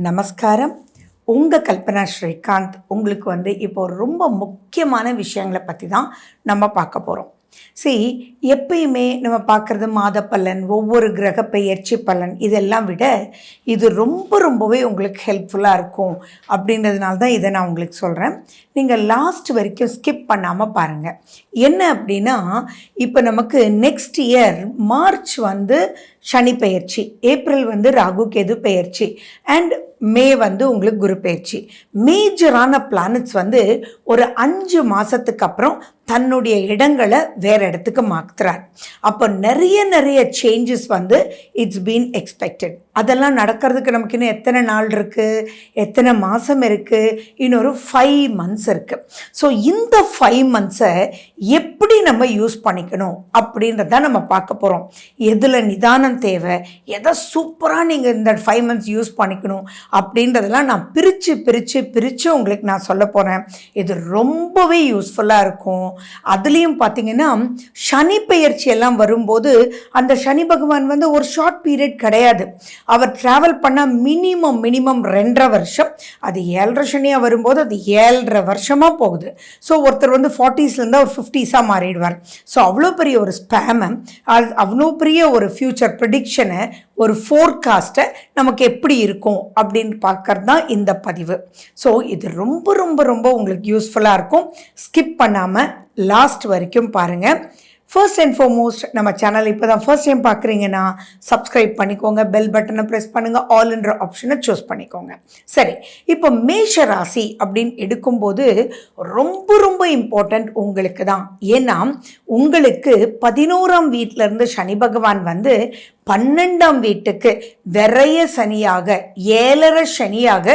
நமஸ்காரம். உங்கள் கல்பனா ஸ்ரீகாந்த். உங்களுக்கு இப்போ ரொம்ப முக்கியமான விஷயங்களை பற்றி தான் நம்ம பார்க்க போகிறோம். எப்பயுமே நம்ம பார்க்குறது மாத பலன், ஒவ்வொரு கிரக பெயர்ச்சி பலன், இதெல்லாம் விட இது ரொம்பவே உங்களுக்கு ஹெல்ப்ஃபுல்லாக இருக்கும். அப்படின்றதுனால தான் இதை நான் உங்களுக்கு சொல்கிறேன். நீங்கள் லாஸ்ட் வரைக்கும் ஸ்கிப் பண்ணாமல் பாருங்கள். என்ன அப்படின்னா, இப்போ நமக்கு நெக்ஸ்ட் இயர் மார்ச் சனி பெயர்ச்சி, ஏப்ரல் ராகு கேது பெயர்ச்சி, அண்ட் மே உங்களுக்கு குரு பெயர்ச்சி. மேஜரான பிளானட்ஸ் ஒரு 5 மாதத்துக்கு அப்புறம் தன்னுடைய இடங்களை வேறு இடத்துக்கு மாற்றுறார். அப்போ நிறைய சேஞ்சஸ் இட்ஸ் பீன் எக்ஸ்பெக்டட். அதெல்லாம் நடக்கிறதுக்கு நமக்கு இன்னும் எத்தனை நாள் இருக்குது, எத்தனை மாதம் இருக்குது? இன்னொரு 5 months இருக்குது. ஸோ இந்த 5 months எப்படி நம்ம யூஸ் பண்ணிக்கணும் அப்படின்றத நம்ம பார்க்க போகிறோம். எதில் நிதானம் தேவை, எதை சூப்பராக நீங்கள் இந்த 5 months யூஸ் பண்ணிக்கணும் அப்படின்றதெல்லாம் நான் பிரித்து உங்களுக்கு நான் சொல்ல போகிறேன். இது ரொம்பவே யூஸ்ஃபுல்லாக இருக்கும். அதுலேயும் பார்த்தீங்கன்னா, சனி பெயர்ச்சி எல்லாம் வரும்போது அந்த சனி பகவான் ஒரு ஷார்ட் பீரியட் கிடையாது. அவர் ட்ராவல் பண்ணால் மினிமம் 2.5 வருஷம். அது 7.5 சனியாக வரும்போது அது 7.5 வருஷமாக போகுது. ஸோ ஒருத்தர் 40ஸ்லேருந்து அவர் 50ஸாக மாறிடுவார். ஸோ அவ்வளோ பெரிய ஒரு ஸ்பேமை, அவ்வளோ பெரிய ஒரு ஃப்யூச்சர் ப்ரிடிக்ஷனை, ஒரு ஃபோர்காஸ்ட்டை நமக்கு எப்படி இருக்கும் அப்படின்னு பார்க்கறது தான் இந்த பதிவு. ஸோ இது ரொம்ப உங்களுக்கு யூஸ்ஃபுல்லாக இருக்கும். ஸ்கிப் பண்ணாமல் லாஸ்ட் வரைக்கும் பாருங்கள். ஃபர்ஸ்ட் அண்ட் ஃபார்மோஸ்ட், நம்ம சேனல் இப்போ தான் ஃபர்ஸ்ட் டைம் பார்க்குறீங்கன்னா சப்ஸ்கிரைப் பண்ணிக்கோங்க, பெல் பட்டனை ப்ரெஸ் பண்ணுங்கள், ஆல்ன்ற ஆப்ஷனை சூஸ் பண்ணிக்கோங்க. சரி, இப்போ மேஷ ராசி அப்படின்னு எடுக்கும்போது ரொம்ப இம்பார்ட்டண்ட் உங்களுக்கு தான். ஏன்னா உங்களுக்கு 11ஆம் வீட்டிலேருந்து சனி பகவான் 12ஆம் வீட்டுக்கு விரைய சனியாக, 7.5 சனியாக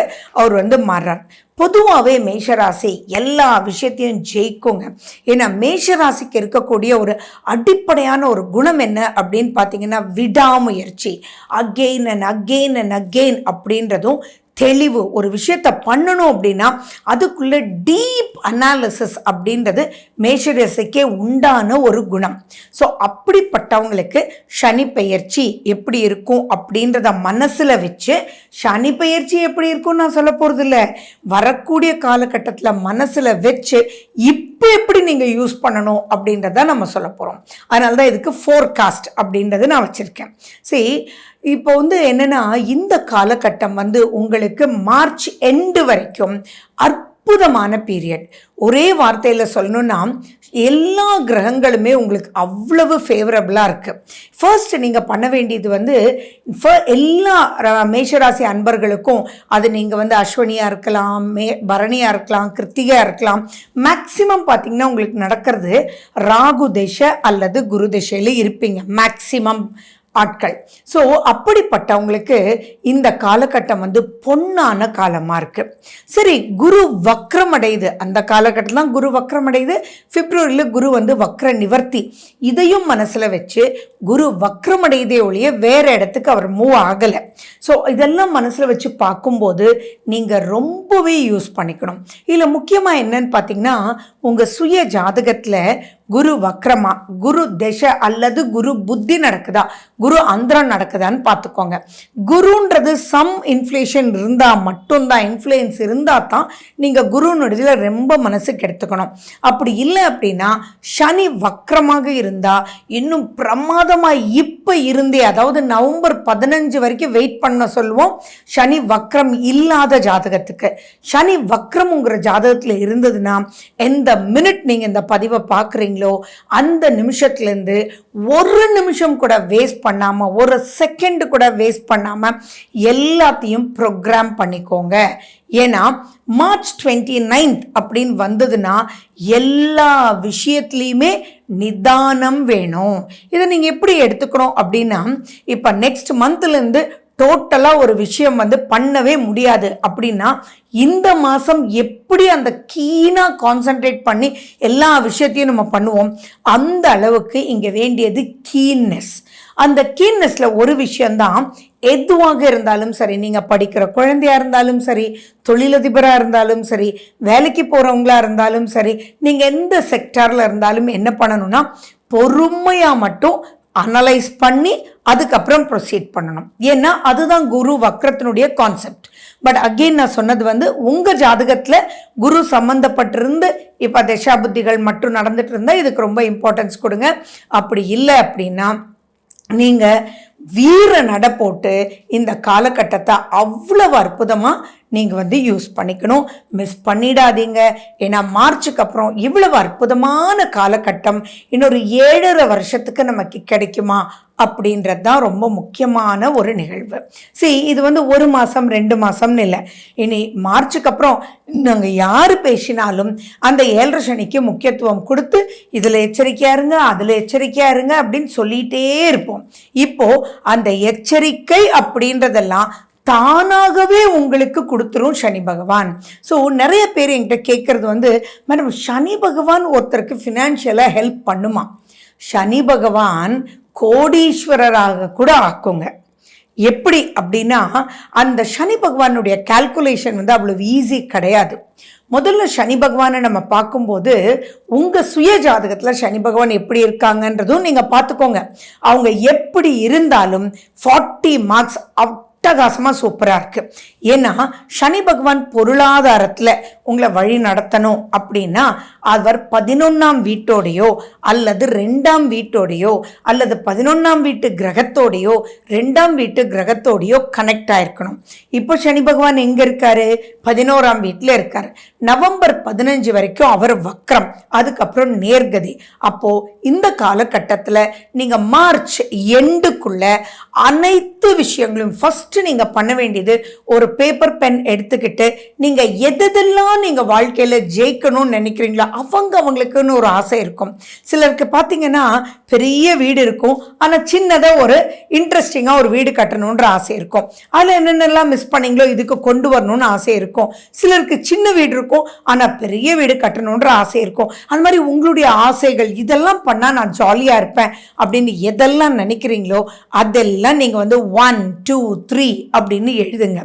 அவர் மாறுறார். பொதுவாகவே மேஷராசி எல்லா விஷயத்தையும் ஜெயிக்குங்க. ஏன்னா மேஷராசிக்கு இருக்கக்கூடிய ஒரு அடிப்படையான ஒரு குணம் என்ன அப்படின்னு பார்த்தீங்கன்னா, விடாமுயற்சி. அகெயின் அண்ட் அகெயின் அப்படின்றதும் தெளிவு. ஒரு விஷயத்தை பண்ணணும் அப்படின்னா அதுக்குள்ள டீப் அனாலிசிஸ் அப்படின்றது மேஷராசிக்கே உண்டான ஒரு குணம். ஸோ அப்படிப்பட்டவங்களுக்கு சனி பெயர்ச்சி எப்படி இருக்கும் அப்படின்றத மனசில் வச்சு, சனி பெயர்ச்சி எப்படி இருக்கும்னு நான் சொல்ல போகிறது இல்லை, வரக்கூடிய காலகட்டத்தில் மனசில் வச்சு இப்போ எப்படி நீங்கள் யூஸ் பண்ணணும் அப்படின்றத நம்ம சொல்ல போகிறோம். அதனால தான் இதுக்கு ஃபோர்காஸ்ட் அப்படின்றது நான் வச்சுருக்கேன். சரி, இப்போ என்னென்னா, இந்த காலகட்டம் உங்களுக்கு மார்ச் எண்டு வரைக்கும் அற்புதமான பீரியட். ஒரே வார்த்தையில் சொல்லணும்னா, எல்லா கிரகங்களுமே உங்களுக்கு அவ்வளவு ஃபேவரபுளாக இருக்குது. ஃபர்ஸ்ட் நீங்கள் பண்ண வேண்டியது எல்லா மேஷராசி அன்பர்களுக்கும், அது நீங்கள் அஸ்வினியாக இருக்கலாம், பரணியாக இருக்கலாம், கிருத்திகையாக இருக்கலாம், மேக்சிமம் பார்த்தீங்கன்னா உங்களுக்கு நடக்கிறது ராகு திசை அல்லது குரு திசையில் இருப்பீங்க மேக்சிமம் ஆட்கள். ஸோ அப்படிப்பட்டவங்களுக்கு இந்த காலகட்டம் பொன்னான காலமாக இருக்குது. சரி, குரு வக்ரம் அடையுது. அந்த காலகட்டத்தில் தான் குரு வக்ரம் அடையுது. பிப்ரவரியில் குரு வக்ர நிவர்த்தி. இதையும் மனசில் வச்சு குரு வக்ரம் அடையுதே ஒழிய வேறு இடத்துக்கு அவர் மூவ் ஆகலை. ஸோ இதெல்லாம் மனசில் வச்சு பார்க்கும்போது நீங்கள் ரொம்பவே யூஸ் பண்ணிக்கணும். இதில் முக்கியமாக என்னன்னு பார்த்தீங்கன்னா, உங்கள் சுய ஜாதகத்தில் குரு வக்ரமா, குரு திசை அல்லது குரு புத்தி நடக்குதா, குரு அந்தரம் நடக்குதான்னு பார்த்துக்கோங்க. குருன்றது சம் இன்ஃப்ளேஷன் இருந்தால் மட்டும்தான், இன்ஃப்ளூயன்ஸ் இருந்தால் தான் நீங்கள் குருனுடைய ரொம்ப மனசுக்கு எடுத்துக்கணும். அப்படி இல்லை அப்படின்னா, சனி வக்ரமாக இருந்தால் இன்னும் பிரமாதமாக இப்போ இருந்தே, அதாவது நவம்பர் 15 வரைக்கும் வெயிட் பண்ண சொல்லுவோம். சனி வக்ரம் இல்லாத ஜாதகத்துக்கு, சனி வக்ரம்ங்கிற ஜாதகத்தில் இருந்ததுன்னா, எந்த மினிட் நீங்கள் இந்த பதிவை பார்க்குறீங்களோ அந்த நிமிஷத்துலேருந்து ஒரு நிமிஷம் கூட வேஸ்ட் பண்ணாமல், ஒரு செகண்ட் கூட வேஸ்ட் பண்ணாமல் எல்லாத்தையும் ப்ரோக்ராம் பண்ணிக்கோங்க. ஏன்னா மார்ச் 29 அப்படின்னு வந்ததுன்னா எல்லா விஷயத்துலையுமே நிதானம் வேணும். இதை நீங்கள் எப்படி எடுத்துக்கணும் அப்படின்னா, இப்போ நெக்ஸ்ட் மந்த்லேருந்து டோட்டலாக ஒரு விஷயம் பண்ணவே முடியாது அப்படின்னா, இந்த மாதம் எப்படி அந்த கீனாக கான்சன்ட்ரேட் பண்ணி எல்லா விஷயத்தையும் நம்ம பண்ணுவோம், அந்த அளவுக்கு இங்கே வேண்டியது கீன்னஸ். அந்த கீன்னஸில் ஒரு விஷயந்தான், எதுவாக இருந்தாலும் சரி, நீங்கள் படிக்கிற குழந்தையாக இருந்தாலும் சரி, தொழிலதிபராக இருந்தாலும் சரி, வேலைக்கு போகிறவங்களா இருந்தாலும் சரி, நீங்கள் எந்த செக்டாரில் இருந்தாலும் என்ன பண்ணணும்னா, பொறுமையாக மட்டும் அனலைஸ் பண்ணி அதுக்கப்புறம் ப்ரொசீட் பண்ணணும். ஏன்னா அதுதான் குரு வக்ரத்தினுடைய கான்செப்ட். பட் அகெயின் நான் சொன்னது வந்து உங்கள் ஜாதகத்தில் குரு சம்மந்தப்பட்டிருந்து இப்போ தசாபுத்திகள் மட்டும் நடந்துட்டு இருந்தால் இதுக்கு ரொம்ப இம்பார்ட்டன்ஸ் கொடுங்க. அப்படி இல்லை அப்படின்னா நீங்கள் வீர நட போட்டு இந்த காலகட்டத்தை அவ்வளவு அற்புதமாக நீங்கள் வந்து யூஸ் பண்ணிக்கணும். மிஸ் பண்ணிடாதீங்க. ஏன்னா மார்ச்சுக்கு அப்புறம் இவ்வளவு அற்புதமான காலகட்டம் இன்னொரு 7.5 வருஷத்துக்கு நமக்கு கிடைக்குமா அப்படின்றது தான் ரொம்ப முக்கியமான ஒரு நிகழ்வு. சரி, இது வந்து 1 மாதம் 2 மாதம்னு இல்லை. இனி மார்ச்சுக்கு அப்புறம் நாங்கள் யார் பேசினாலும் அந்த 7.5 சனிக்கு முக்கியத்துவம் கொடுத்து இதில் எச்சரிக்கையாக இருங்க, அதில் எச்சரிக்கையாக இருங்க அப்படின்னு சொல்லிகிட்டே இருப்போம். இப்போது அந்த எச்சரிக்கை அப்படின்றதெல்லாம் தானாகவே உங்களுக்கு கொடுத்துரும் சனி பகவான். ஸோ நிறைய பேர் என்கிட்ட கேட்குறது வந்து, மேடம் சனி பகவான் ஒருத்தருக்கு ஃபினான்ஷியலாக ஹெல்ப் பண்ணுமா? சனி பகவான் கோடீஸ்வரராக கூட ஆக்குங்க. எப்படி அப்படின்னா அந்த சனி பகவானுடைய கால்குலேஷன் வந்து அவ்வளவு ஈஸி கிடையாது. முதல்ல சனி பகவானை நம்ம பார்க்கும்போது உங்கள் சுய ஜாதகத்தில் சனி பகவான் எப்படி இருக்காங்கன்றதும் நீங்கள் பார்த்துக்கோங்க. அவங்க எப்படி இருந்தாலும் 40 மார்க்ஸ் அட்டகாசமாக சூப்பராக இருக்குது. ஏன்னா சனி பகவான் பொருளாதாரத்தில் உங்களை வழி நடத்தணும் அப்படின்னா அவர் 11ஆம் வீட்டோடையோ அல்லது 2ஆம் வீட்டோடையோ அல்லது 11ஆம் வீட்டு கிரகத்தோடையோ 2ஆம் வீட்டு கிரகத்தோடையோ கனெக்ட் ஆகிருக்கணும். இப்போ சனி பகவான் எங்கே இருக்காரு? 11ஆம் வீட்டில் இருக்கார். நவம்பர் 15 வரைக்கும் அவர் வக்ரம், அதுக்கப்புறம் நேர்கதி. அப்போது இந்த காலகட்டத்தில் நீங்கள் மார்ச் எண்டுக்குள்ள அனைத்து விஷயங்களும் ஃபஸ்ட்டு நீங்கள் பண்ண வேண்டியது ஒரு பேப்பர் பென் எடுத்துக்கிட்டு நீங்கள் எதெல்லாம் நீங்கள் வாழ்க்கையில் ஜெயிக்கணும்னு நினைக்கிறீங்களோ அவங்களுக்குன்னு ஒரு ஆசை இருக்கும். சிலருக்கு பார்த்தீங்கன்னா பெரிய வீடு இருக்கும், ஆனால் சின்னதாக ஒரு இன்ட்ரெஸ்டிங்காக ஒரு வீடு கட்டணுன்ற ஆசை இருக்கும். அதில் என்னென்னலாம் மிஸ் பண்ணீங்களோ இதுக்கு கொண்டு வரணும்னு ஆசை இருக்கும். சிலருக்கு சின்ன வீடு இருக்கும், ஆனால் பெரிய வீடு கட்டணுன்ற ஆசை இருக்கும். அது மாதிரி உங்களுடைய ஆசைகள் இதெல்லாம் பண்ணால் நான் ஜாலியாக இருப்பேன் அப்படின்னு எதெல்லாம் நினைக்கிறீங்களோ அதெல்லாம் நீங்கள் வந்து 1 2 3 அப்படின்னு எழுதுங்க.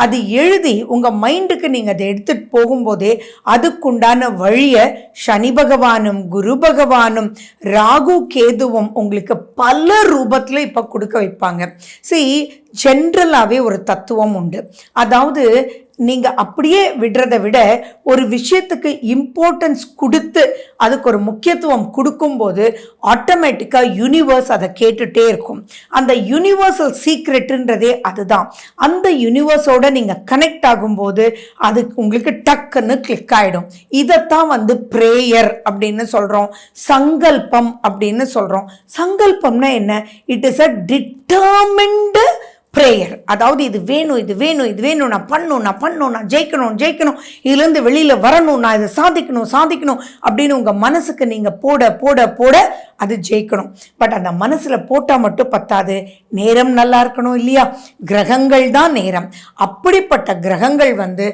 அது எழுதி உங்கள் மைண்டுக்கு நீங்கள் அதை எடுத்துகிட்டு போகும்போதே அதுக்குண்டான வழியை சனி பகவானும் குரு பகவானும் ராகு கேதுவும் உங்களுக்கு பல ரூபத்தில் இப்போ கொடுக்க வைப்பாங்க. சரி, ஜென்ரலாகவே ஒரு தத்துவம் உண்டு. அதாவது நீங்கள் அப்படியே விடுறதை விட ஒரு விஷயத்துக்கு இம்பார்ட்டன்ஸ் கொடுத்து அதுக்கு ஒரு முக்கியத்துவம் கொடுக்கும்போது ஆட்டோமேட்டிக்காக யூனிவர்ஸ் அதை கேட்டுகிட்டே இருக்கும். அந்த யூனிவர்சல் சீக்ரெட்டுன்றதே அதுதான். அந்த யூனிவர்ஸோட நீங்கள் கனெக்ட் ஆகும்போது அது உங்களுக்கு டக்குன்னு கிளிக் ஆகிடும். இதைத்தான் வந்து ப்ரேயர் அப்படின்னு சொல்கிறோம், சங்கல்பம் அப்படின்னு சொல்கிறோம். சங்கல்பம்னா என்ன? It is a determined prayer. அதாவது இது வேணும், இது வேணும், இது வேணும், நான் பண்ணணும், நான் ஜெயிக்கணும், இதுலேருந்து வெளியில் வரணும், நான் இதை சாதிக்கணும் அப்படின்னு உங்கள் மனசுக்கு நீங்கள் போட அது ஜெயிக்கணும். பட் அந்த மனசில் போட்டால் மட்டும் பத்தாது, நேரம் நல்லா இருக்கணும் இல்லையா? கிரகங்கள் தான் நேரம். அப்படிப்பட்ட கிரகங்கள் வந்து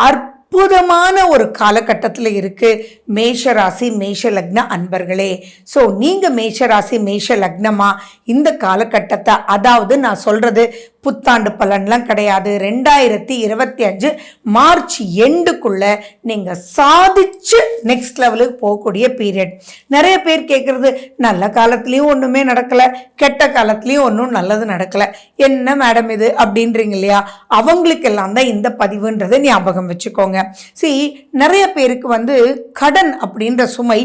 அற்புதமான ஒரு காலகட்டத்தில் இருக்குது மேஷராசி மேஷ லக்ன அன்பர்களே. ஸோ நீங்கள் மேஷராசி மேஷ லக்னமாக இந்த காலகட்டத்தை, அதாவது நான் சொல்கிறது புத்தாண்டு பலன்லாம் கிடையாது, 2025 மார்ச் எண்டுக்குள்ளே நீங்கள் சாதிச்சு நெக்ஸ்ட் லெவலுக்கு போகக்கூடிய பீரியட். நிறைய பேர் கேட்குறது, நல்ல காலத்துலேயும் ஒன்றுமே நடக்கலை, கெட்ட காலத்துலேயும் ஒன்றும் நல்லது நடக்கலை, என்ன மேடம் இது அப்படின்றீங்க இல்லையா? அவங்களுக்கெல்லாம் தான் இந்த பதிவுன்றதை ஞாபகம் வச்சுக்கோங்க. சரி, நிறைய பேருக்கு வந்து கடன் அப்படின்ற சுமை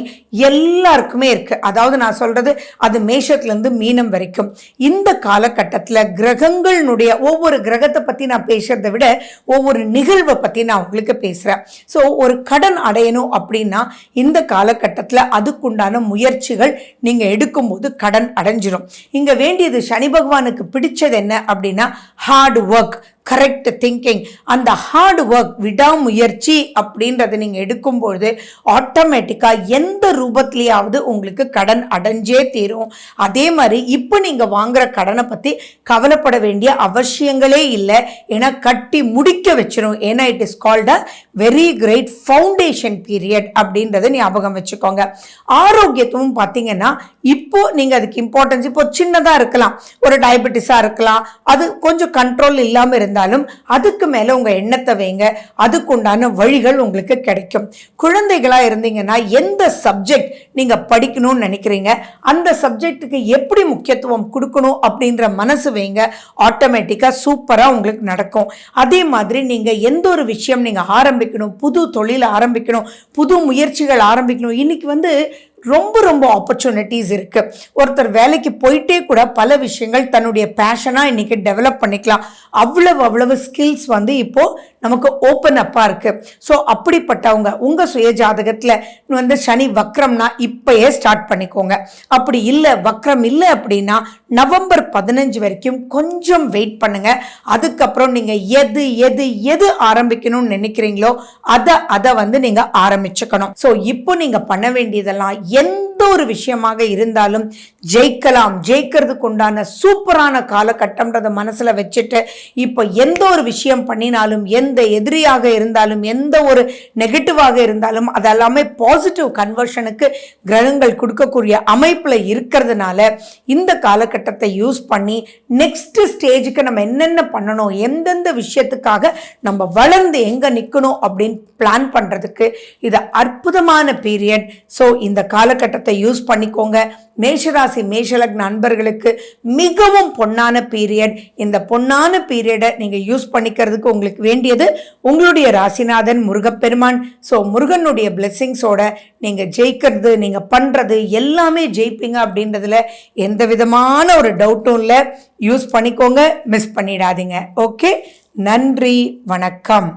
எல்லாருக்குமே இருக்குது. அதாவது நான் சொல்கிறது அது மேஷத்துலேருந்து மீனம் வரைக்கும். இந்த காலகட்டத்தில் கிரகங்கள் ஒவ்வொரு கிரகத்தை பற்றி நான் பேசுறதை விட ஒவ்வொரு நிகழ்வை பற்றி நான் உங்களுக்கு பேசுகிறேன். ஸோ ஒரு கடன் அடையணும் அப்படின்னா இந்த காலகட்டத்தில் அதுக்குண்டான முயற்சிகள் நீங்கள் எடுக்கும்போது கடன் அடைஞ்சிடும். இங்கே வேண்டியது சனி பகவானுக்கு பிடிச்சது என்ன அப்படின்னா ஹார்ட் ஒர்க், கரெக்ட் திங்கிங். அந்த ஹார்ட் ஒர்க், விடாமுயற்சி அப்படின்றத நீங்கள் எடுக்கும்பொழுது ஆட்டோமேட்டிக்காக எந்த ரூபத்திலேயாவது உங்களுக்கு கடன் அடைஞ்சே தீரும். அதே மாதிரி இப்போ நீங்கள் வாங்குகிற கடனை பற்றி கவலைப்பட வேண்டிய அவசியங்களே இல்லை. ஏன்னா கட்டி முடிக்க வச்சிடும். ஏன்னா it is called a very great foundation period அப்படின்றத ஞாபகம் வச்சுக்கோங்க. ஆரோக்கியத்தும் பார்த்தீங்கன்னா இப்போ நீங்கள் அதுக்கு இம்பார்ட்டன்ஸ் இப்போ சின்னதாக இருக்கலாம், ஒரு டயபெட்டிஸாக இருக்கலாம், அது கொஞ்சம் கண்ட்ரோல் இல்லாமல் இருந்தாலும் அதுக்கு மேலே உங்கள் எண்ணத்தை வைங்க, அதுக்குண்டான வழிகள் உங்களுக்கு கிடைக்கும். குழந்தைகளாக இருந்தீங்கன்னா எந்த சப்ஜெக்ட் நீங்கள் படிக்கணும்னு நினைக்கிறீங்க, அந்த சப்ஜெக்ட்டுக்கு எப்படி முக்கியத்துவம் கொடுக்கணும் அப்படின்ற மனசு வைங்க, ஆட்டோமேட்டிக்காக சூப்பராக உங்களுக்கு நடக்கும். அதே மாதிரி நீங்கள் எந்த ஒரு விஷயம் நீங்கள் ஆரம்பிக்கணும், புது தொழில் ஆரம்பிக்கணும், புது முயற்சிகள் ஆரம்பிக்கணும், இன்னைக்கு ரொம்ப ரொம்ப ஆப்பர்ச்சுனிட்டிஸ் இருக்கு. ஒருத்தர் வேலைக்கு போயிட்டே கூட பல விஷயங்கள் தன்னுடைய பேஷனா இன்னைக்கு டெவலப் பண்ணிக்கலாம். அவ்வளவு ஸ்கில்ஸ் இப்போ நமக்கு ஓப்பன் அப்பா இருக்கு. ஸோ அப்படிப்பட்டவங்க உங்க சுய ஜாதகத்துல சனி வக்ரம்னா இப்பயே ஸ்டார்ட் பண்ணிக்கோங்க. அப்படி இல்லை, வக்ரம் இல்லை அப்படின்னா நவம்பர் 15 வரைக்கும் கொஞ்சம் வெயிட் பண்ணுங்க. அதுக்கப்புறம் நீங்க எது எது எது ஆரம்பிக்கணும்னு நினைக்கிறீங்களோ அதை நீங்க ஆரம்பிச்சுக்கணும். ஸோ இப்போ நீங்க பண்ண வேண்டியதெல்லாம் எந்த ஒரு விஷயமாக இருந்தாலும் ஜெயிக்கலாம், ஜெயிக்கிறதுக்கு உண்டான சூப்பரான காலகட்டம்ன்றத மனசுல வச்சுட்டு இப்போ எந்த ஒரு விஷயம் பண்ணினாலும், எந்த எதிரியாக இருந்தாலும், எந்த ஒரு நெகட்டிவாக இருந்தாலும் அதெல்லாமே பாசிட்டிவ் கன்வர்ஷனுக்கு கிரகங்கள் கொடுக்கக்கூடிய அமைப்புல இருக்கிறதுனால இந்த காலகட்டத்தை யூஸ் பண்ணி நெக்ஸ்ட் ஸ்டேஜுக்கு நம்ம என்னென்ன பண்ணணும், எந்தெந்த விஷயத்துக்காக நம்ம வளர்ந்து எங்க நிற்கணும் அப்படின்னு பிளான் பண்றதுக்கு இது அற்புதமான பீரியட். ஸோ இந்த காலகட்டத்தை யூஸ் பண்ணிக்கோங்க. மேஷராசி மேஷலக்ன நண்பர்களுக்கு மிகவும் பொன்னான பீரியட். இந்த பொன்னான பீரியடை நீங்க யூஸ் பண்ணிக்கிறதுக்கு உங்களுக்கு வேண்டியது உங்களுடைய ராசிநாதன் முருகப்பெருமான். ஸோ முருகனுடைய பிளெஸிங்ஸோட நீங்க ஜெயிக்கிறது, நீங்க பண்றது எல்லாமே ஜெயிப்பீங்க அப்படின்றதுல எந்த விதமான ஒரு டவுட்டும் இல்லை. யூஸ் பண்ணிக்கோங்க, மிஸ் பண்ணிடாதீங்க. ஓகே, நன்றி, வணக்கம்.